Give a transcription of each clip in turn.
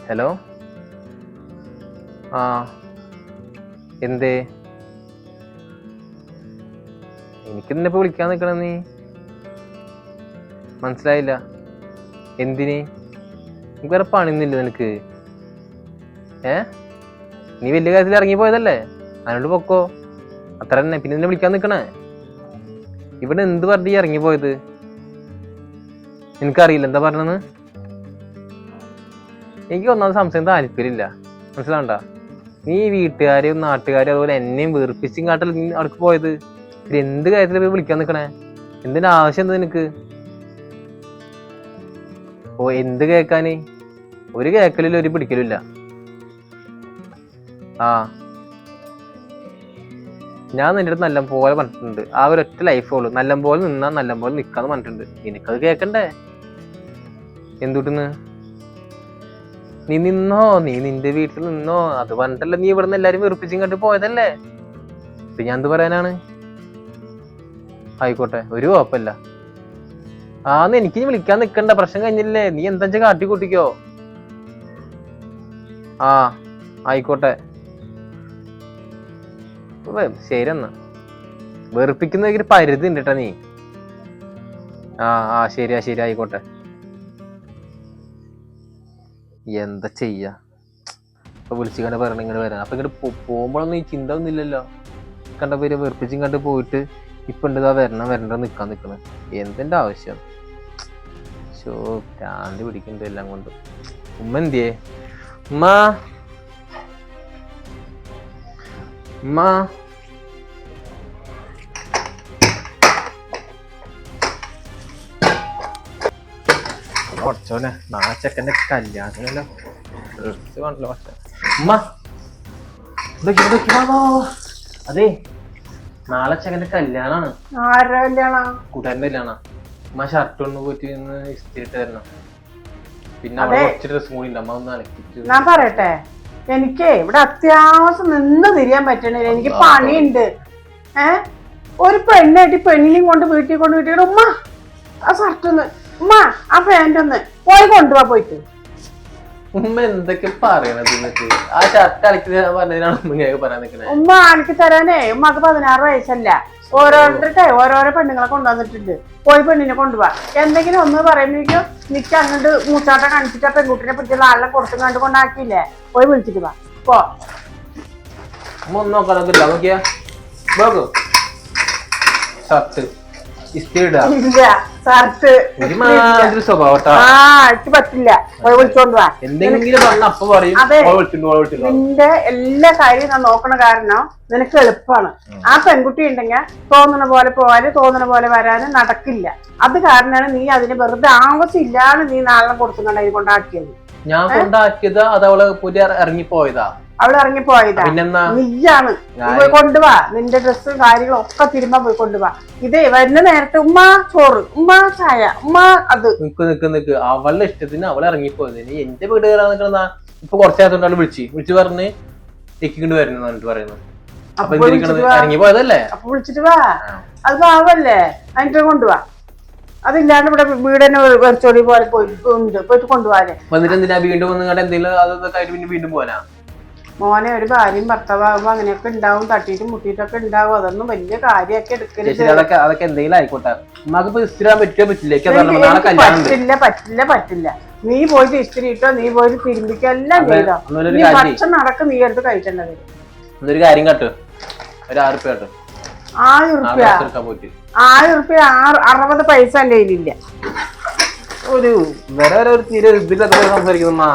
Hello. ആ എന്തേ എനിക്ക് നിന്നെപ്പോ വിളിക്കാൻ നിക്കണ നീ? മനസ്സിലായില്ല. എന്തിന്? എനിക്ക് വേറെ പണിയൊന്നുമില്ല നിനക്ക്? നീ വലിയ കാര്യത്തിൽ ഇറങ്ങിപ്പോയതല്ലേ, അതിനോട് പൊക്കോ, അത്ര തന്നെ. പിന്നെ നിന്നെ വിളിക്കാൻ നിക്കണേ? ഇവിടെ എന്ത് പറഞ്ഞ് ഇറങ്ങിപ്പോയത്? എനിക്കറിയില്ല എന്താ പറഞ്ഞെന്ന്. എനിക്ക് ഒന്നാമത് സംശയം താല്പര്യമില്ല, മനസ്സിലാവണ്ട. നീ വീട്ടുകാരെയും നാട്ടുകാരെയും അതുപോലെ എന്നെയും വെറുപ്പിച്ചും കാട്ടിൽ നീ അവിടേക്ക് പോയത്. ഇത് എന്ത് കാര്യത്തിൽ പോയി വിളിക്കാൻ നിക്കണേ? എന്തിന്റെ ആവശ്യം എന്താ നിനക്ക്? ഓ എന്ത് കേക്കാന്? ഒരു കേക്കലില്ല, ഒരു പിടിക്കലില്ല. ആ ഞാൻ നിന്റെ അടുത്ത് നല്ല പോലെ പറഞ്ഞിട്ടുണ്ട്. ആ ഒരൊറ്റ ലൈഫുള്ളൂ, നല്ല പോലെ നിന്നാ നല്ല പോലെ നിക്കാന്ന് പറഞ്ഞിട്ടുണ്ട്. എനിക്കത് കേക്കണ്ടേ? എന്തുട്ടെന്ന്? നീ നിന്നോ, നീ നിന്റെ വീട്ടിൽ നിന്നോ, അത് പറഞ്ഞിട്ടല്ല നീ ഇവിടെ നിന്ന് എല്ലാരും വെറുപ്പിച്ചും കണ്ട് പോയതല്ലേ. ഇത് ഞാൻ എന്ത് പറയാനാണ്? ആയിക്കോട്ടെ, ഒരു കുഴപ്പമില്ല. എനിക്ക് നീ വിളിക്കാൻ നിക്കണ്ട, പ്രശ്നം കഴിഞ്ഞില്ലേ. നീ എന്താ കാട്ടി കൂട്ടിക്കോ. ആയിക്കോട്ടെ, ശരി എന്നാ. വെറുപ്പിക്കുന്ന ഒരു പരിധി ഉണ്ട് കേട്ടാ നീ. ശരിയാ, ശരി, ആയിക്കോട്ടെ. എന്താ ചെയ്യാ, ഇപ്പൊ വിളിച്ചു കണ്ട് പറയണ ഇങ്ങനെ വരാൻ. അപ്പൊ ഇങ്ങോട്ട് പോകുമ്പോഴൊന്നും ഈ ചിന്ത ഒന്നും ഇല്ലല്ലോ. കണ്ട പേര് വെറുപ്പിച്ചും കണ്ട് പോയിട്ട് ഇപ്പൊ ഉണ്ട് വരണ്ട നിക്കാൻ നിക്കണ. എന്തിന്റെ ആവശ്യം? ഭ്രാന്ത് പിടിക്കണ്ട എല്ലാം കൊണ്ട്. ഉമ്മ എന്തിയേ? ഉമ്മ ഉമ്മ കുറച്ചോനെ നാളെ കല്യാണത്തിനല്ലോ. ഉമ്മ അതെ, നാളെ ചെക്കന്റെ കല്യാണാണ്. കൂട്ടുകാരന്റെ കല്യാണ. ഉമ്മ ഷർട്ട് കൊണ്ട് പോയിട്ട് ഇസ്തിരിട്ട് തരണം. പിന്നെ അവിടെ കുറച്ച് ഡ്രസ്സും കൂടി ഉണ്ട്, അമ്മ ഒന്ന് അലക്കിട്ട്. ഞാൻ പറയട്ടെ, എനിക്ക് ഇവിടെ അത്യാവശ്യം നിന്ന് തിരിയാൻ പറ്റണില്ല, എനിക്ക് പണിയുണ്ട്. ഒരു പെണ്ണായിട്ട് പെണ്ണിനെയും കൊണ്ട് വീട്ടിൽ കൊണ്ട് വീട്ടിൽ ഉമ്മ ആ ഷർട്ട് ഒന്ന്, ഉമ്മ ആ പാന്റ് ഒന്ന് പോയി കൊണ്ടുപോവാ പോയിട്ട്. ഉമ്മ എന്തൊക്കെ പറയണത്? എന്നിട്ട് ആ ഷർട്ട് അലക്കി പറഞ്ഞതിനാണ് ഉമ്മ പറയാൻ നിൽക്കുന്നത്. ഉമ്മ അലക്കി തരാനേ ഉമ്മക്ക് 16 വയസ്സല്ല. ഓരോരുത്തർക്കേ ഓരോരോ പെണ്ണുങ്ങളെ കൊണ്ടുവന്നിട്ടുണ്ട്. പോയി പെണ്ണിനെ കൊണ്ടുപോവാ. എന്തെങ്കിലും ഒന്ന് പറയുമ്പോഴേക്കും നിക്ക് അങ്ങോട്ട് മൂച്ചാട്ടം കാണിച്ചിട്ട് ആ പെൺകുട്ടിനെ പറ്റിയുള്ള ആളെ കൊടുത്തും കണ്ട് കൊണ്ടാക്കിയില്ലേ. പോയി വിളിച്ചിട്ട് വാ പോ. ഉമ്മ ഒന്നും നോക്കാനൊക്കില്ല. നോക്കിയാ ഷർട്ട് ഇല്ല, ഷർട്ട് പറ്റില്ല. പോയി വിളിച്ചോണ്ട് വാ. അതെ, നിന്റെ എല്ലാ കാര്യവും ഞാൻ നോക്കണ കാരണം നിനക്ക് എളുപ്പമാണ്. ആ പെൺകുട്ടി ഉണ്ടെങ്കിൽ തോന്നുന്ന പോലെ പോവാന് തോന്നുന്ന പോലെ വരാന് നടക്കില്ല. അത് കാരണമാണ് നീ അതിന് വെറുതെ ആവശ്യമില്ലാതെ നീ നാളെ കൊടുത്തുകൊണ്ട് അതിന് കൊണ്ടാക്കിയത്. ഞാൻ കൊണ്ടാക്കിയതാ അത് അവള് പുതിയ ഇറങ്ങിപ്പോയതാ? അവള് ഇറങ്ങിപ്പോയതാ. നീയാണ്. പോയി കൊണ്ടുപോവാ. നിന്റെ ഡ്രസ്സും കാര്യങ്ങളും ഒക്കെ തിരുമ്പാൻ പോയി കൊണ്ടുപോവാ. ഇതേ വരുന്ന നേരത്തെ ഉമ്മ ചോറ്, ഉമ്മ ചായ, ഉമ്മ അത്. നിക്ക് അവളുടെ ഇഷ്ടത്തിന് അവളെ ഇറങ്ങിപ്പോയത്. എന്റെ വീട് കയറാൻ നിൽക്കുന്ന ഇപ്പൊ കുറച്ചു നേരത്തെ അവള് വിളിച്ചു പറഞ്ഞ് എക്കിക്കൊണ്ട് വരുന്നു പറഞ്ഞിട്ട് പറയുന്നു. അപ്പൊ ഇറങ്ങിപ്പോയതല്ലേ? അപ്പൊ വിളിച്ചിട്ട് വാ. അത് പാവല്ലേ, അതിന്റെ കൊണ്ടുപോവാ. അതില്ലാണ്ട് ഇവിടെ വീട് തന്നെ വെറിച്ചോടി പോലെ പോയിട്ട് കൊണ്ടുപോകാനേ. വന്നിട്ട് എന്തിനാ വീണ്ടും വന്നിട്ട് എന്തെങ്കിലും അതൊക്കെ ആയിട്ട് പിന്നെ വീണ്ടും പോകാനാ? മോനെ, ഒരു ഭാര്യയും ഭർത്താവുമ്പോ അങ്ങനെയൊക്കെ ഉണ്ടാവും, തട്ടിയിട്ടും മുട്ടിയിട്ടൊക്കെ ഉണ്ടാവും. അതൊന്നും വലിയ കാര്യമൊക്കെ എടുക്കരുത്. അതൊക്കെ എന്തെങ്കിലും ആയിക്കോട്ടെ. പറ്റില്ല. നീ പോയിട്ട് ഇസ്തിരി ഇട്ടോ, നീ പോയിട്ട് തിരുമ്പിക്കോ, എല്ലാം ചെയ്തോ. നീ ഭക്ഷണം നടക്കും, നീ എടുത്ത് കഴിച്ചേണ്ടത്. ഒരു കാര്യം കേട്ടോ, ഒരു 6 റുപ്യ കേട്ടോ. 1000 റുപ്യ 60 പൈസ എന്റെ കയ്യിലില്ല. ഒരു വേറെ ഒരു തീരെ ഇതിലൊക്കെ സംസാരിക്കുന്നു.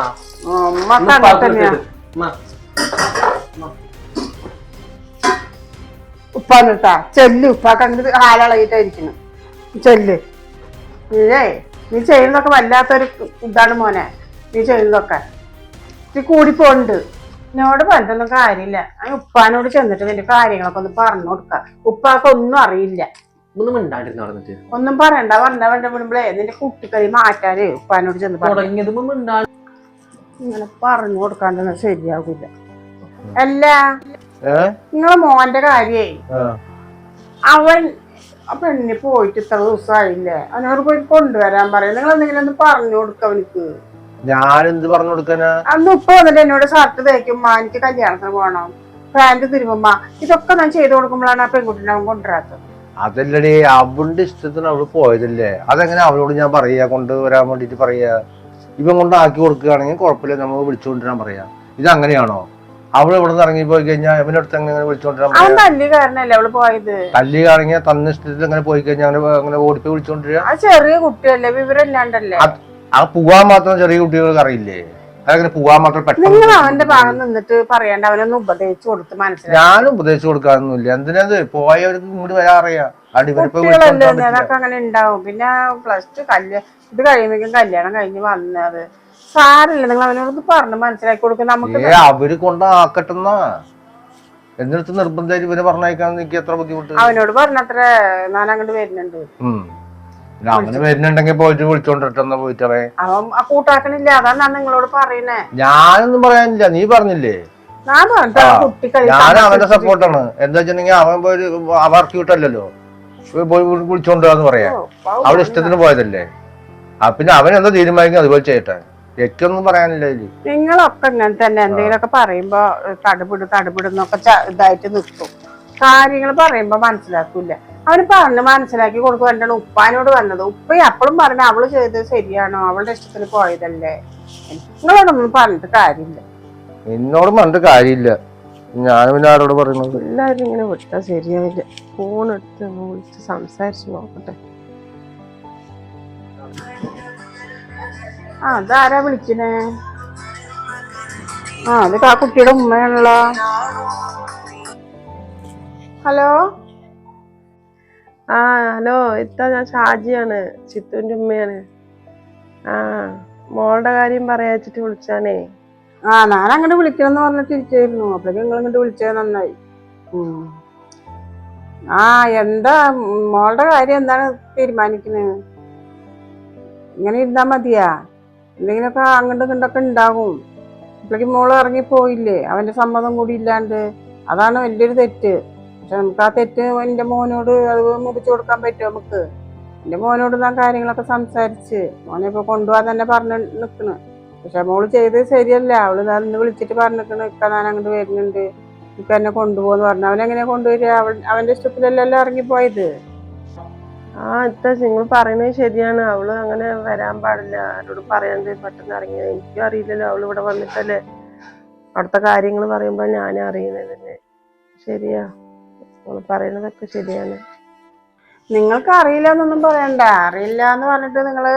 ഉപ്പാന്നിട്ടാ ചെല്ല്. ഉപ്പാ കണ്ടിട്ട് കാലളകിട്ടായിരിക്കണം. ചെല്ല്. നീ ചെയ്യുന്നതൊക്കെ വല്ലാത്തൊരു ഇതാണ് മോനെ. നീ ചെയ്യുന്നതൊക്കെ നീ കൂടിപ്പോണ്ട്. എന്നോട് പറഞ്ഞൊന്നും കാര്യമില്ല. ഉപ്പാനോട് ചെന്നിട്ട് നിന്റെ കാര്യങ്ങളൊക്കെ ഒന്ന് പറഞ്ഞു കൊടുക്ക. ഉപ്പാക്ക് ഒന്നും അറിയില്ല. ഒന്നും പറയണ്ട. വിടുമ്പോഴേ നിന്റെ കുട്ടിക്കറി മാറ്റാനേ ഉപ്പാനോട് ചെന്ന് ഇങ്ങനെ പറഞ്ഞു കൊടുക്കാണ്ടെന്ന് ശരിയാകൂല. അല്ല, നിങ്ങളെ മോന്റെ കാര്യേ, അവൻ ആ പെണ്ണി പോയിട്ട് ഇത്ര ദിവസമായില്ലേ, അവനോട് പോയി കൊണ്ടുവരാൻ പറയും. നിങ്ങൾ എന്തെങ്കിലും ഒന്ന് പറഞ്ഞു കൊടുക്ക അവനിക്ക്. ഞാനെന്ത് പറഞ്ഞു കൊടുക്കാനാ? അന്ന് ഉപ്പ വന്നിട്ട് എന്നോട് ഷർട്ട് തേക്കും, എനിക്ക് കല്യാണത്തിന് പോകണം, പാന്റ് തിരുമ്പമ്മ, ഇതൊക്കെ ഞാൻ ചെയ്തു കൊടുക്കുമ്പോഴാണ് ആ പെൺകുട്ടിനെ അവൻ കൊണ്ടുവരാത്തത്. അതല്ലടേ, അവളുടെ ഇഷ്ടത്തിന് അവള് പോയതല്ലേ, അതെങ്ങനെ അവളോട് ഞാൻ പറയാ കൊണ്ടുവരാൻ വേണ്ടിട്ട് പറയാ? ഇവൻ കൊണ്ട് ആക്കി കൊടുക്കുകയാണെങ്കിൽ കുഴപ്പമില്ല, നമ്മൾ വിളിച്ചുകൊണ്ടിരാൻ പറയാ. ഇത് അങ്ങനെയാണോ? അവള് ഇവിടെ നിന്ന് ഇറങ്ങി പോയി കഴിഞ്ഞാൽ അവനടുത്ത് എങ്ങനെ വിളിച്ചോണ്ടിരാൻ അവൻ പറയാ? തല്ലി കാരണല്ലേ അവള് പോയത്. തല്ലി കാണെങ്കിൽ തന്ന ഇഷ്ടത്തിൽ അങ്ങനെ പോയി കഴിഞ്ഞാൽ അങ്ങനെ ഓടിപ്പോയി വിളിച്ചോണ്ടിരാ? ആ ചെറിയ കുട്ടിയല്ലേ, വിവരമില്ലാണ്ടല്ലേ. ആ പോവാൻ മാത്രം ചെറിയ കുട്ടികൾക്ക് അറിയില്ലേ? അതങ്ങനെ പോവാൻ മാത്രം നിങ്ങൾ പെട്ടെന്ന്. അവന്റെ ഭാഗം നിന്നിട്ട് പറയണ്ട, അവനൊന്ന് ഉപദേശിച്ചു കൊടുത്ത് മനസ്സിലാക്കി. ഞാനും ഉപദേശിച്ചു കൊടുക്കാനൊന്നുമില്ല. എന്തിനാത് പോയവർക്ക് ഇങ്ങോട്ട് വരാൻ അറിയാം. കുട്ടികളല്ലേ, അതൊക്കെ അങ്ങനെ ഉണ്ടാവും. പിന്നെ +2 ഇത് കഴിയുമ്പോഴേക്കും കല്യാണം കഴിഞ്ഞ് വന്നത് സാരല്ല. നിങ്ങൾ അവനോടൊന്ന് പറഞ്ഞ് മനസ്സിലാക്കി കൊടുക്കും. നമുക്ക് അവര് കൊണ്ടാക്കട്ടെന്നാ എന്നിടത്ത് നിർബന്ധമായിട്ട് ഇവരെ പറഞ്ഞയക്കാൻ എനിക്ക് എത്ര ബുദ്ധിമുട്ട്. അവനോട് പറഞ്ഞത്ര ഞാൻ അങ്ങോട്ട് വരുന്നുണ്ട്. അങ്ങനെ വരുന്നുണ്ടെങ്കിൽ പോയിട്ട് വിളിച്ചോണ്ടിട്ടെന്നാ പോയിട്ടവേ. അവൻ ആ കൂട്ടാക്കണില്ല, അതാണ് ഞാൻ നിങ്ങളോട് പറയുന്നേ. ഞാനൊന്നും പറയാനില്ല, നീ പറഞ്ഞില്ലേ. ഞാൻ അവന്റെ സപ്പോർട്ടാണ്. എന്താ വെച്ചിട്ടുണ്ടെങ്കിൽ അവൻ പോയി അവർക്ക് വിട്ടല്ലോ പോയി വിളിച്ചോണ്ടാന്ന് പറയാ. അവളുടെ ഇഷ്ടത്തിന് പോയതല്ലേ. പിന്നെ അവൻ എന്താ തീരുമാനിക്കും അതുപോലെ ചെയ്യട്ടെ. എനിക്കൊന്നും പറയാനില്ല ഇതില്. നിങ്ങളൊക്കെ ഇങ്ങനെ തന്നെ എന്തെങ്കിലുമൊക്കെ പറയുമ്പോ തടുപിടുന്നൊക്കെ ഇതായിട്ട് നിൽക്കും. കാര്യങ്ങൾ പറയുമ്പോ മനസ്സിലാക്കൂല. അവന് പറഞ്ഞ് മനസ്സിലാക്കി കൊടുക്കും. എന്താണ് ഉപ്പാനോട് വന്നത്, ഉപ്പ അപ്പോഴും പറഞ്ഞ അവള് ചെയ്തത് ശരിയാണോ, അവളുടെ ഇഷ്ടത്തിന് പോയതല്ലേ. നിങ്ങളോടൊന്നും പറഞ്ഞിട്ട് കാര്യമില്ല. എന്നോട് പറഞ്ഞിട്ട് കാര്യമില്ല. ഞാൻ പിന്നെ ആരോട് പറയുന്നത്? എല്ലാവരും ഇങ്ങനെ വിട്ടാ ശരിയാവില്ല. ഫോൺ എടുത്ത് വിളിച്ച് സംസാരിച്ച് നോക്കട്ടെ. അതാരാ വിളിക്കണേ? അത് ആ കുട്ടിയുടെ ഉമ്മയാണല്ലോ. ഹലോ. ഹലോ, ഞാൻ ഷാജിയാണ്, ചിത്തുവിന്റെ ഉമ്മയാണ്. മോളുടെ കാര്യം പറയാച്ചിട്ട് വിളിച്ചാനേ. ഞാൻ അങ്ങോട്ട് വിളിക്കണമെന്ന് പറഞ്ഞിട്ട് ഇരിക്കായിരുന്നു. അപ്പോഴേക്കും നിങ്ങൾ ഇങ്ങോട്ട് വിളിച്ചത് നന്നായി. എന്താ മോളുടെ കാര്യം എന്താണ് തീരുമാനിക്കുന്നത്? ഇങ്ങനെ ഇരുന്നാ മതിയാ? എന്തെങ്കിലുമൊക്കെ അങ്ങോട്ടും ഇങ്ങോട്ടൊക്കെ ഉണ്ടാകും. അപ്പോഴേക്കും മോള് ഇറങ്ങി പോയില്ലേ, അവന്റെ സമ്മതം കൂടി ഇല്ലാണ്ട്. അതാണ് വലിയൊരു തെറ്റ്. പക്ഷെ നമുക്ക് ആ തെറ്റ് എൻ്റെ മോനോട് അത് മുറിച്ചു കൊടുക്കാൻ പറ്റുമോ നമുക്ക്? എൻ്റെ മോനോട് ഞാൻ കാര്യങ്ങളൊക്കെ സംസാരിച്ച് മോനെ ഇപ്പൊ കൊണ്ടുപോകാൻ തന്നെ പറഞ്ഞ് നിൽക്കണ്. പക്ഷെ മോള് ചെയ്തത് ശരിയല്ല. അവള് ഇന്ന് വിളിച്ചിട്ട് പറഞ്ഞിരിക്കണ്, ഇക്ക ഞാൻ അങ്ങോട്ട് വരുന്നുണ്ട്, ഇക്ക എന്നെ കൊണ്ടുപോകുന്ന് പറഞ്ഞു. അവനെങ്ങനെയാ കൊണ്ടുവരിക? അവന്റെ ഇഷ്ടത്തിലല്ലല്ലോ ഇറങ്ങിപ്പോയത്. നിങ്ങൾ പറയുന്നത് ശരിയാണ്. അവള് അങ്ങനെ വരാൻ പാടില്ല. ആരോട് പറയാണ്ട് പെട്ടെന്ന് ഇറങ്ങിയത്. എനിക്കും അറിയില്ലല്ലോ, അവള് ഇവിടെ വന്നിട്ടല്ലേ അവിടുത്തെ കാര്യങ്ങൾ പറയുമ്പോ ഞാനും അറിയുന്നതല്ലേ. ശരിയാ, അവള് പറയുന്നതൊക്കെ ശരിയാണ്. നിങ്ങൾക്ക് അറിയില്ല എന്നൊന്നും പറയണ്ട. അറിയില്ല എന്ന് പറഞ്ഞിട്ട് നിങ്ങള്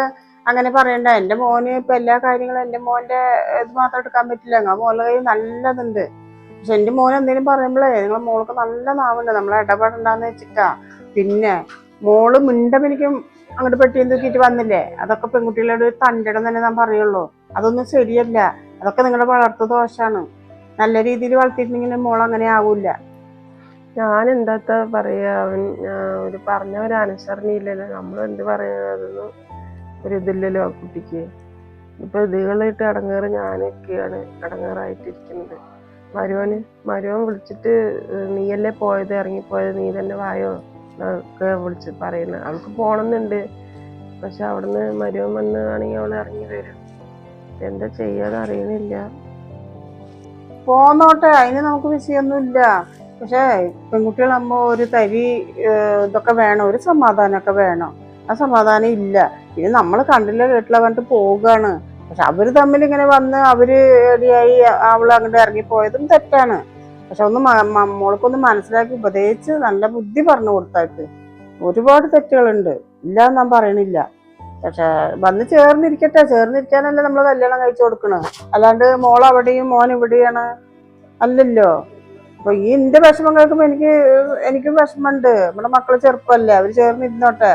അങ്ങനെ പറയണ്ട. എൻ്റെ മോന് ഇപ്പൊ എല്ലാ കാര്യങ്ങളും എൻ്റെ മോന്റെ ഇത് മാത്രം എടുക്കാൻ പറ്റില്ല. മോളുടെ കയ്യിൽ നല്ലതുണ്ട്. പക്ഷെ എൻ്റെ മോൻ എന്തെങ്കിലും പറയുമ്പോഴേ നിങ്ങളെ മോൾക്ക് നല്ല നാവുണ്ട്, നമ്മളെ ഇടപെടണ്ടെന്ന് വെച്ചിട്ടാ. പിന്നെ മോള് മിണ്ടമെനിക്കും അങ്ങോട്ട് പെട്ടിയും തൂക്കിയിട്ട് വന്നില്ലേ, അതൊക്കെ പെൺകുട്ടികളോട് തൻ്റെടം തന്നെ ഞാൻ പറയുള്ളൂ. അതൊന്നും ശരിയല്ല. അതൊക്കെ നിങ്ങളുടെ വളർത്തു ദോഷാണ്. നല്ല രീതിയിൽ വളർത്തിയിട്ടുണ്ടെങ്കിൽ മോൾ അങ്ങനെ ആവൂല. ഞാൻ എന്താ പറയാ, ഒരു പറഞ്ഞ ഒരു അനുസരണയില്ലല്ലോ. നമ്മൾ എന്ത് പറയുന്നതൊന്നും ഒരു ഇതില്ലല്ലോ ആ കുട്ടിക്ക്. ഇപ്പൊ ഇതുകളായിട്ട് ഇടങ്ങേറ് ഞാനൊക്കെയാണ് ഇടങ്ങേറായിട്ടിരിക്കുന്നത്. മരുവൻ വിളിച്ചിട്ട് നീയല്ലേ പോയത്, ഇറങ്ങിപ്പോയത്, നീ തന്നെ വായോ എന്നൊക്കെ വിളിച്ച് പറയുന്നത്. അവൾക്ക് പോണമെന്നുണ്ട്. പക്ഷെ അവിടുന്ന് മരുവൻ വന്നാണെങ്കിൽ അവൾ ഇറങ്ങി വരും. എന്താ ചെയ്യാതെ അറിയണില്ല. പോന്നോട്ടെ, അതിന് നമുക്ക് വിഷയമൊന്നുമില്ല. പക്ഷെ പെൺകുട്ടികളാകുമ്പോ ഒരു തരി ഇതൊക്കെ വേണം, ഒരു സമാധാനമൊക്കെ വേണം. ആ സമാധാനം ഇല്ല. പിന്നെ നമ്മൾ കണ്ടില്ല കേട്ടില്ല പറഞ്ഞിട്ട് പോവുകയാണ്. പക്ഷെ അവര് തമ്മിൽ ഇങ്ങനെ വന്ന് അവര് റെഡിയായി അവള് അങ്ങോട്ട് ഇറങ്ങിപ്പോയതും തെറ്റാണ്. പക്ഷെ ഒന്ന് മോൾക്കൊന്ന് മനസ്സിലാക്കി ഉപദേശിച്ച് നല്ല ബുദ്ധി പറഞ്ഞു കൊടുത്താക്ക്. ഒരുപാട് തെറ്റുകളുണ്ട്, ഇല്ല എന്ന് ഞാൻ പറയണില്ല. പക്ഷെ വന്ന് ചേർന്നിരിക്കട്ടെ. ചേർന്നിരിക്കാനല്ലേ നമ്മൾ കല്യാണം കഴിച്ചു കൊടുക്കണത്. അല്ലാണ്ട് മോൾ അവിടെയും മോൻ ഇവിടെയാണ് അല്ലല്ലോ. അപ്പൊ ഈ എന്റെ വിഷമം കേൾക്കുമ്പോ എനിക്കും വിഷമമുണ്ട്. നമ്മുടെ മക്കള് ചെറുപ്പമല്ലേ, അവര് ചേർന്നിരുന്നോട്ടെ.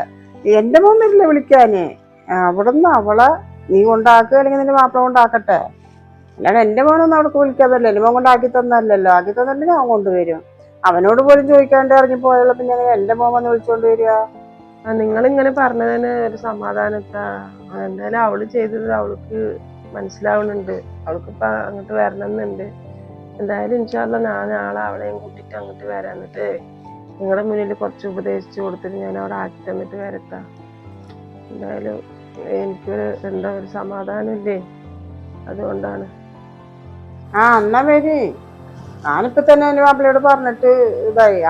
എന്റെ മോൻ വരില്ല വിളിക്കാന്. അവിടുന്ന് അവളെ നീ കൊണ്ടാക്കുക, അല്ലെങ്കിൽ നിന്റെ മാപ്പിള കൊണ്ടാക്കട്ടെ. അല്ലാണ്ട് എന്റെ മോനൊന്നും അവിടേക്ക് വിളിക്കാതല്ലേ. എന്റെ മോൻ കൊണ്ടാക്കി തന്നല്ലോ. ആക്കി തന്നിട്ടുണ്ടെങ്കിൽ അവൻ കൊണ്ടുവരും. അവനോട് പോലും ചോദിക്കാണ്ട് ഇറങ്ങി പോയുള്ള പിന്നെ എന്റെ മോൻ വന്ന് വിളിച്ചോണ്ട് വരിക. നിങ്ങളിങ്ങനെ പറഞ്ഞതിന് ഒരു സമാധാനത്താ. എന്തായാലും അവള് ചെയ്തത് അവൾക്ക് മനസ്സിലാവുന്നുണ്ട്. അവൾക്കിപ്പോ അങ്ങോട്ട് വരണമെന്നുണ്ട്. എന്തായാലും ഇൻഷാ അല്ലാഹ് ഞാൻ നാളെ അവളെയും കൂട്ടിട്ട് അങ്ങോട്ട് വരാം. എന്നിട്ട് നിങ്ങളുടെ മുന്നിൽ കുറച്ച് ഉപദേശിച്ചു കൊടുത്തിട്ട് ഞാൻ അവിടെ ആക്കി തന്നിട്ട് വരട്ടാ. എന്തായാലും എനിക്കൊരു ഒരു സമാധാനം ഇല്ലേ. അതുകൊണ്ടാണ്. എന്നാ വരി. ഞാനിപ്പോ തന്നെ എന്റെ മാപ്പിളയോട് പറഞ്ഞിട്ട് ഇതായി.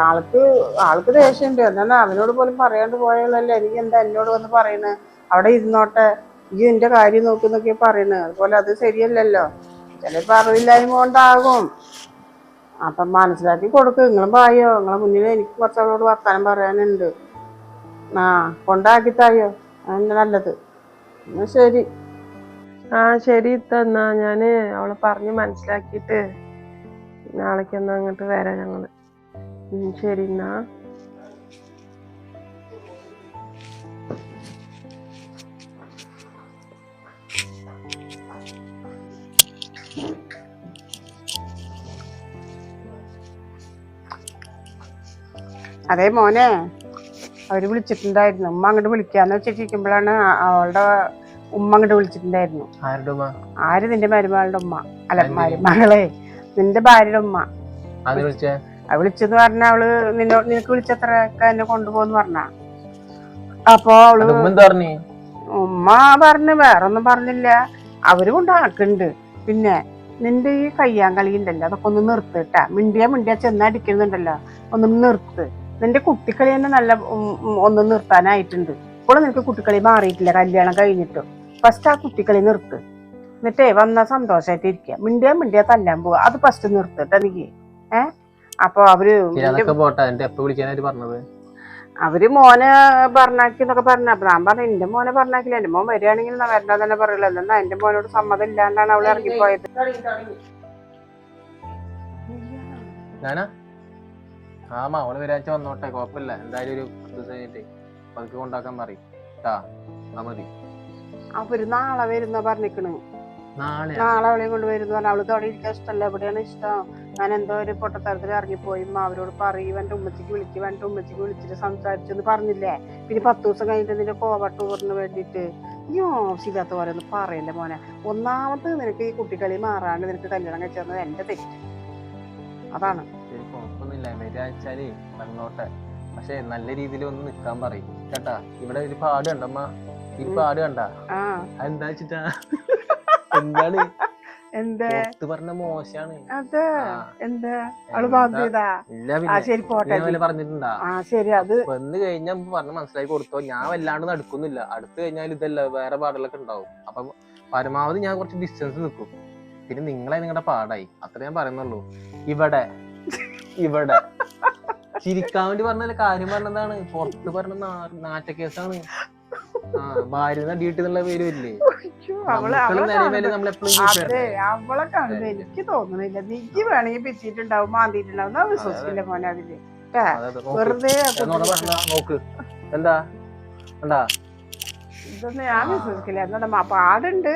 ആൾക്ക് ദേഷ്യമുണ്ട്. എന്നാ അവനോട് പോലും പറയാണ്ട് പോയുള്ളല്ലേ. എനിക്ക് എന്താ എന്നോട് വന്ന് പറയണ്, അവിടെ ഇരുന്നോട്ടെ, ഈ എന്റെ കാര്യം നോക്കുന്നൊക്കെ പറയണ്. അതുപോലെ അത് ശരിയല്ലല്ലോ. ചിലപ്പോ അറിവില്ലായ്മ കൊണ്ടാകും. അപ്പം മനസ്സിലാക്കി കൊടുക്ക്. നിങ്ങളും പായോ, നിങ്ങളെ മുന്നിൽ എനിക്ക് കുറച്ചവളോട് വർത്താനം പറയാനുണ്ട്. കൊണ്ടാക്കിത്തായോ, അതന്നെ നല്ലത്. എന്നാ ശരി. ശരി എന്നാ ഞാന് അവളെ പറഞ്ഞ് മനസ്സിലാക്കിയിട്ട് നാളേക്കൊന്ന് അങ്ങോട്ട് വരാം ഞങ്ങള്. ശരി എന്നാ. അതേ മോനെ, അവര് വിളിച്ചിട്ടുണ്ടായിരുന്നു. ഉമ്മ അങ്ങോട്ട് വിളിക്കാന്ന് വെച്ചിട്ടിരിക്കുമ്പോഴാണ് അവളുടെ ഉമ്മ അങ്ങോട്ട് വിളിച്ചിട്ടുണ്ടായിരുന്നു. ആര്? നിന്റെ മരുമകളുടെ ഉമ്മ. അല്ല, മരുമകളെ, നിന്റെ ഭാര്യയുടെ ഉമ്മ. വിളിച്ചെന്ന് പറഞ്ഞ അവള് നിനക്ക് വിളിച്ചത്ര എന്നെ കൊണ്ടുപോകുന്ന് പറഞ്ഞ. അപ്പൊ അവള് ഉമ്മ പറഞ്ഞു, വേറൊന്നും പറഞ്ഞില്ല, അവര് കൊണ്ടാക്കുന്നുണ്ട്. പിന്നെ നിന്റെ ഈ കയ്യാങ്കളി ഉണ്ടല്ലോ, അതൊക്കെ ഒന്ന് നിർത്തിട്ടാ. മിണ്ടിയാ ചെന്നടിക്കുന്നുണ്ടല്ലോ, ഒന്ന് നിർത്ത്. നിന്റെ കുട്ടിക്കളി തന്നെ നല്ല ഒന്ന് നിർത്താനായിട്ടുണ്ട്. ഇപ്പോൾ നിനക്ക് കുട്ടിക്കളി മാറിയിട്ടില്ല കല്യാണം കഴിഞ്ഞിട്ടും. ഫസ്റ്റ് ആ കുട്ടിക്കളി നിർത്ത്. എന്നിട്ടേ വന്ന സന്തോഷമായിട്ട് ഇരിക്കുക. മിണ്ടിയാ തല്ലാൻ പോവാ. അത് ഫസ്റ്റ് നിർത്തിട്ട് എനിക്ക്. അപ്പൊ അവര് മോനെ പറഞ്ഞാക്കി എന്നൊക്കെ പറഞ്ഞു. അപ്പൊ ഞാൻ പറഞ്ഞു, എന്റെ മോനെ പറഞ്ഞാക്കില്ല, എന്റെ മോൻ വരികയാണെങ്കിൽ വരണ്ട തന്നെ പറയുള്ളൂ. എന്നാ എന്റെ മോനോട് സമ്മതം ഇല്ലാണ്ടാണ് അവള് ഇറങ്ങിപ്പോയത്. അവള് വരാച്ച വന്നോട്ടെ, കുഴപ്പമില്ല. എന്തായാലും ഒരു പതുക്കെ കൊണ്ടാക്കാൻ പറയും. അവര് നാളെ വരുന്ന പറഞ്ഞിക്കണ്. നാളെ അവളെയും കൊണ്ട് വരുന്ന പറഞ്ഞ. അവൾക്ക് അവിടെ ഇരിക്കാൻ ഇഷ്ടമല്ല, എവിടെയാണ് ഇഷ്ടം. ഞാൻ എന്തോ ഒരു പൊട്ടത്തരത്തിൽ ഇറങ്ങിപ്പോയി. അവരോട് പറയും, എന്റെ ഉമ്മച്ചിക്ക് വിളിച്ചിട്ട് സംസാരിച്ചെന്ന് പറഞ്ഞില്ലേ. പിന്നെ 10 ദിവസം കഴിഞ്ഞിട്ട് നിന്റെ കോവ ടൂറിന് വേണ്ടിയിട്ട് ഈ ആവശ്യമില്ലാത്ത പോലെ ഒന്നും പറയല്ലേ മോനെ. ഒന്നാമത് നിനക്ക് ഈ കുട്ടിക്കളി മാറാണ്ട് നിനക്ക് കല്യാണം കഴിച്ചത് എന്റെ തെറ്റ്. അതാണ്. കുഴപ്പമൊന്നുമില്ല, വരാച്ചാലേ വന്നോട്ടെ. പക്ഷെ നല്ല രീതിയിൽ ഒന്ന് നിക്കാൻ പറയും കേട്ടാ. ഇവിടെ ഒരു പാട് കണ്ടമ്മ, ഈ പാട് കണ്ട. അതെന്താ വെച്ചിട്ടാ, എന്താണ് പറഞ്ഞ മോശാണ്. പറഞ്ഞിട്ടുണ്ടാ? വന്ന് കഴിഞ്ഞാ പറഞ്ഞ് മനസ്സിലാക്കി കൊടുത്തോ. ഞാൻ വല്ലാണ്ട് നടക്കുന്നില്ല. അടുത്ത് കഴിഞ്ഞാൽ ഇതല്ല, വേറെ പാടുകളൊക്കെ ഉണ്ടാവും. അപ്പൊ പരമാവധി ഞാൻ കുറച്ച് ഡിസ്റ്റൻസ് നിൽക്കും. പിന്നെ നിങ്ങളെ നിങ്ങളുടെ പാടായി, അത്ര ഞാൻ പറയുന്നുള്ളൂ. ഇവിടെ ചിരിക്കാൻ വേണ്ടി പറഞ്ഞ കാര്യം പറഞ്ഞതാണ്. പുറത്ത് പറഞ്ഞ നാറ്റക്കേസാണ്. ഭാര്യ നടിയിട്ടെന്നുള്ള പേര് വരില്ലേ. അവളെ കാണുമ്പോ എനിക്ക് തോന്നുന്നില്ല. നീ വേണമെങ്കിൽ പിച്ചിട്ടുണ്ടാവും, മാന്തിട്ടുണ്ടാവും. വിശ്വസിക്കില്ല മോനെ അതില്. വെറുതെ നോക്ക്. എന്താ ഇതൊന്നും ഞാൻ വിശ്വസിക്കില്ല. എന്താ പാടുണ്ട്.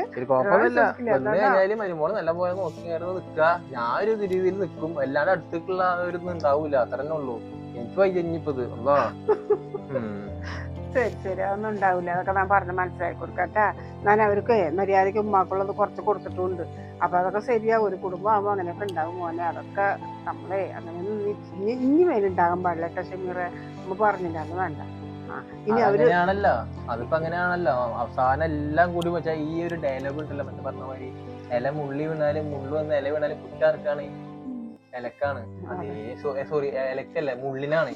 മരുമോള് നല്ല പോലെ നോക്കി നിക്കുക. ഞാൻ ഒരു രീതിയിൽ നിൽക്കും, എല്ലാരും അടുത്തേക്കുള്ള ഒരു ഉണ്ടാവൂല. അത്ര തന്നെ ഉള്ളൂ. എനിക്ക് വൈകിപ്പത് എന്താ. ശരി, അതൊന്നും ഉണ്ടാവില്ല. അതൊക്കെ ഞാൻ പറഞ്ഞ് മനസ്സിലാക്കി കൊടുക്കട്ടെ. ഞാൻ അവർക്ക് മര്യാദയ്ക്ക് ഉമ്മാക്കുള്ളത് കുറച്ച് കൊടുത്തിട്ടുണ്ട്. അപ്പൊ അതൊക്കെ ശരിയാവും. ഒരു കുടുംബം ആകുമ്പോ അങ്ങനെയൊക്കെ ഉണ്ടാവും മോനെ. അതൊക്കെ നമ്മളെ അങ്ങനെ ഇനി മേലുണ്ടാകാൻ പാടില്ല. ഷമീറെ നമ്മ പറഞ്ഞില്ലാന്ന് വേണ്ട. ഇനി അവരാണല്ലോ, അതിപ്പോ അങ്ങനെയാണല്ലോ. അവസാനം എല്ലാം കൂടി വെച്ചാൽ ഈ ഒരു ഡയലോഗ് ഉണ്ടല്ലോ, മറ്റേ പറഞ്ഞ മാതിരി ഇല മുള്ളി വീണാലും മുള്ളു വന്ന് ഇല വീണാലും കുറ്റാർക്കാണ്, ഇലക്കാണ്. സോറി, ഇലക്കല്ല, മുള്ളിനാണ്.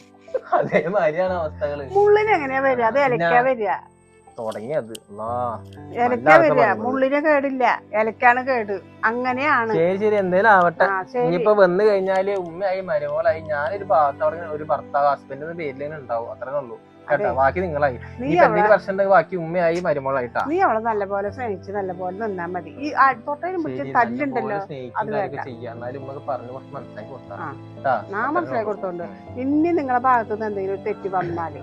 അതേമാതിരിയാണ് അവസ്ഥകള്. മുള്ളിന് എങ്ങനെയാ വരിക? അത് ഇലക്കാ വരിക. തുടങ്ങിയത് ഇലക്കാ വരിക, മുള്ളിന് കേടില്ല, ഇലക്കാണ് കേട്. അങ്ങനെയാണ്. ശരി, എന്തേലും ആവട്ടെ. ഇനിയിപ്പോ വന്നു കഴിഞ്ഞാല് ഉമ്മയായി മരുമോളായി ഞാനൊരു ഭാഗത്ത് ഒരു ഭർത്താവ് ഹസ്ബൻഡിന്റെ പേരിൽ ഉണ്ടാവും. അത്രേ ഉള്ളൂ കേട്ടോ. ബാക്കി നിങ്ങളായി. വർഷം ബാക്കി ഉമ്മയായി മരുമോളായിട്ടാ. നീ അവളെ നല്ലപോലെ സ്നേഹിച്ച് നല്ലപോലെ നിന്നാ മതി. ഈ തല്ലുണ്ടല്ലോ അത് എന്നാലും പറഞ്ഞു മനസ്സിലാക്കി കൊടുത്താ. ഞാൻ മനസ്സിലാക്കി കൊടുത്തോണ്ട്. ഇനി നിങ്ങളെ ഭാഗത്തുനിന്ന് എന്തെങ്കിലും തെറ്റി വന്നാല്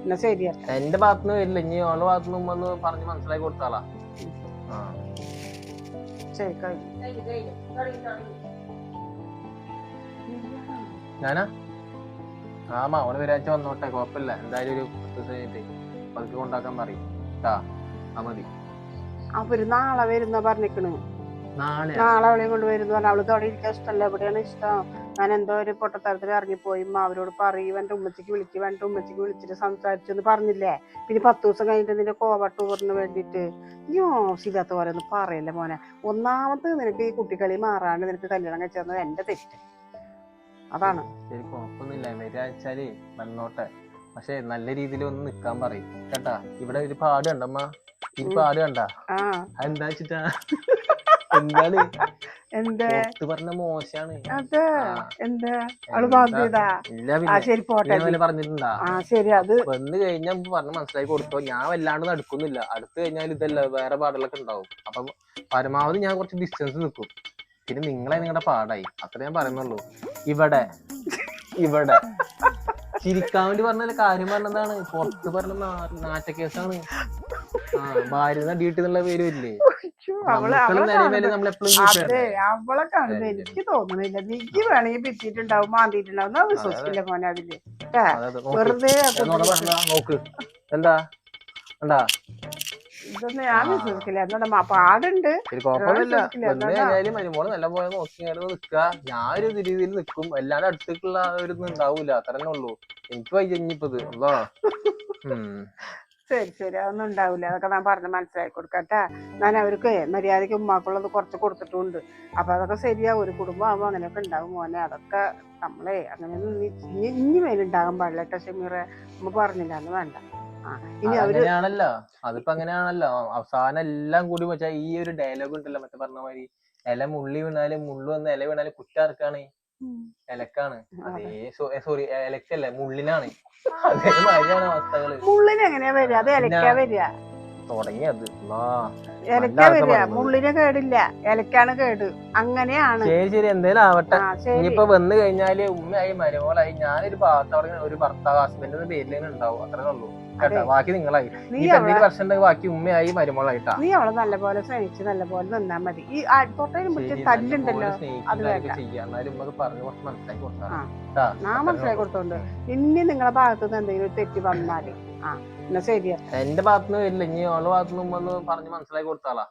എന്നാ ശരിയാ. എന്റെ ഭാഗത്തുനിന്ന് വരില്ല. ഇനി അവളുടെ ഭാഗത്തുനിന്ന് ഉമ്മ ഒന്ന് പറഞ്ഞ് മനസ്സിലാക്കി കൊടുത്താളാ. ഞാനാ അവള് വരാച്ച വന്നോട്ടെ, കുഴപ്പമില്ല. എന്തായാലും ഒരു 10 ദിവസം കഴിഞ്ഞിട്ട് പതുക്കെ കൊണ്ടാക്കാൻ പറയും. മതി. അവര് നാളെ വരുന്ന പറഞ്ഞിക്കണ്. നാളെ അവളെയും കൊണ്ട് വരുന്ന പറഞ്ഞ. അവൾക്ക് അവിടെ ഇരിക്കാൻ ഇഷ്ടമല്ല, എവിടെയാണ് ഇഷ്ടം. ഞാൻ എന്തോ ഒരു പൊട്ടത്തരത്തിൽ ഇറങ്ങിപ്പോയി അവരോട് പറയും എൻ്റെ ഉമ്മച്ചിക്ക് വിളിക്കും എൻ്റെ ഉമ്മച്ചിക്ക് വിളിച്ചിട്ട് സംസാരിച്ചെന്ന് പറഞ്ഞില്ലേ. പിന്നെ 10 ദിവസം കഴിഞ്ഞിട്ട് നിന്റെ കോവ ടൂറിന് വേണ്ടിയിട്ട് നീ ആവശ്യമില്ലാത്ത പോലെ ഒന്നും പറയല്ലേ മോനെ. ഒന്നാമത് നിനക്ക് ഈ കുട്ടിക്കളി മാറാണ്ട് നിനക്ക് കല്യാണം കഴിച്ചത് എൻ്റെ തെറ്റ് അതാണ്. ശരി കുഴപ്പമൊന്നുമില്ല, വരാച്ചാലേ വന്നോട്ടെ. പക്ഷെ നല്ല രീതിയിൽ ഒന്ന് നിക്കാൻ പറയും കേട്ടാ. ഇവിടെ ഒരു പാട് കണ്ടമ്മ, ഈ പാട് കണ്ട ആ അതെന്താ വെച്ചിട്ടാ എന്താണ് എന്താ പുറത്ത് പറഞ്ഞ മോശാണ്. അതെ എന്താ അവള് ബാധ്യതാ. ഇല്ല ആ പിന്നെ ശരി പോട്ടെ. ഞാൻ പറഞ്ഞിട്ടുണ്ടാ ആ ശരി അത് വന്ന് കഴിഞ്ഞാൽ പറഞ്ഞ് മനസ്സിലാക്കി കൊടുത്തോ. ഞാൻ വല്ലാണ്ട് നടക്കുന്നില്ല, അടുത്ത് കഴിഞ്ഞാൽ ഇതല്ല വേറെ പാടുകളൊക്കെ ഉണ്ടാവും. അപ്പൊ പരമാവധി ഞാൻ കുറച്ച് ഡിസ്റ്റൻസ് നിൽക്കും. പിന്നെ നിങ്ങളെ നിങ്ങളുടെ പാടായി അത്ര ഞാൻ പറയുന്നുള്ളൂ. ഇവിടെ ഇവിടെ ചിരിക്കാൻ വേണ്ടി പറഞ്ഞ കാര്യം പറഞ്ഞതാണ്, പുറത്ത് പറഞ്ഞ നാറ്റക്കേസാണ്. ആ ഭാര്യ നടിയിട്ടെന്നുള്ള പേര് വരില്ലേ, നമ്മളെപ്പോഴും അതെ അവളെ കാണുമ്പോ എനിക്ക് തോന്നുന്നില്ല. നീ വേണമെങ്കിൽ പിറ്റിട്ടുണ്ടാവും മാന്തിയിട്ടുണ്ടാവും. ഞാൻ വിശ്വസിക്കില്ല മോനെ അതില്. വെറുതെ നോക്ക് എന്താ എന്താ ഇതൊന്നും ഞാൻ വിശ്വസിക്കില്ല. എന്നാ പാടുണ്ട് കുഴപ്പമൊന്നുമില്ല. വന്ന് കഴിഞ്ഞാലും മരുമോള് നല്ല പോലെ നോക്കി നിക്കുക. ഞാനൊരു രീതിയിൽ നിൽക്കും, അല്ലാണ്ട് അടുത്തേക്കുള്ള ഒരു ഉണ്ടാവൂല. അത്ര തന്നെ ഉള്ളൂ. എനിക്ക് വൈകിപ്പത് അല്ലോ. ശരി ശരി അതൊന്നും ഉണ്ടാവില്ല. അതൊക്കെ ഞാൻ പറഞ്ഞ് മനസ്സിലാക്കി കൊടുക്കട്ടെ. ഞാൻ അവർക്ക് മര്യാദയ്ക്ക് ഉമ്മാക്കുള്ളത് കുറച്ച് കൊടുത്തിട്ടുണ്ട്. അപ്പൊ അതൊക്കെ ശരിയാ. ഒരു കുടുംബം ആകുമ്പോ അങ്ങനെയൊക്കെ ഉണ്ടാവും മോനെ. അതൊക്കെ നമ്മളെ അങ്ങനെയൊന്നും ഇനി മേലുണ്ടാകാൻ പാടില്ല കേട്ടോ ഷമീറെ. നമ്മ പറഞ്ഞില്ല എന്ന് വേണ്ട. ഇനി അങ്ങനെയാണല്ലോ, അതിപ്പോ അങ്ങനെയാണല്ലോ. അവസാനം എല്ലാം കൂടി വെച്ചാ ഈ ഒരു ഡയലോഗ് ഉണ്ടല്ലോ മറ്റേ പറഞ്ഞ മാതിരി, ഇല മുള്ളി വീണാലും മുള്ളു വന്ന് ഇല വീണാലും കുറ്റാർക്കാണ്, ഇലക്കാണ്. അതേ സോറി ഇലക്കല്ലേ മുള്ളിനാണ്. അതേമാതിരിയാണ് അവസ്ഥകള്. മുള്ളിന് എങ്ങനെയാ വരിക? അത് ഇലക്കാ വരിക. തുടങ്ങിയത് ഇലക്കാ വരിക. മുള്ളിന് കേടില്ല, ഇലക്കാണ് കേട്. അങ്ങനെയാണ്. ശരി ശരി എന്തേലും ആവട്ടെ. ഇനിയിപ്പോ വന്നു കഴിഞ്ഞാല് ഉമ്മയായി മരുമോളായി ഞാനൊരു ഭാഗത്ത് ഒരു ഭർത്താവ് ഹസ്ബൻഡ് പേരിൽ തന്നെ ഉണ്ടാവും. അത്രേ ഉള്ളൂ കേട്ടോ. ബാക്കി നിങ്ങളായി. നീ എന്തെങ്കിലും പ്രശ്നം ഉണ്ടെങ്കിൽ ബാക്കി ഉമ്മയായി മരുമോളായിട്ടാ. നീ അവളെ നല്ലപോലെ സ്നേഹിച്ച് നല്ലപോലെ നിന്നാ മതി. ഈ തൊട്ടതിനും പിടിച്ച് തല്ലുണ്ടല്ലോ അത് വേണ്ട. എന്നാലും ഉമ്മക്ക് പറഞ്ഞു കുറച്ച് മനസ്സിലാക്കി കൊടുത്താ ഞാൻ മനസ്സിലാക്കി കൊടുത്തോണ്ട്. ഇനി നിങ്ങളെ ഭാഗത്തുനിന്ന് എന്തെങ്കിലും ഒരു തെറ്റ് വന്നാല് എന്നാ ശരിയാ. എന്റെ ഭാഗത്തുനിന്ന് വരില്ല, ഇനി ഓളെ ഭാഗത്തുനിന്ന് പറഞ്ഞ് മനസ്സിലാക്കി കൊടുത്താളാ.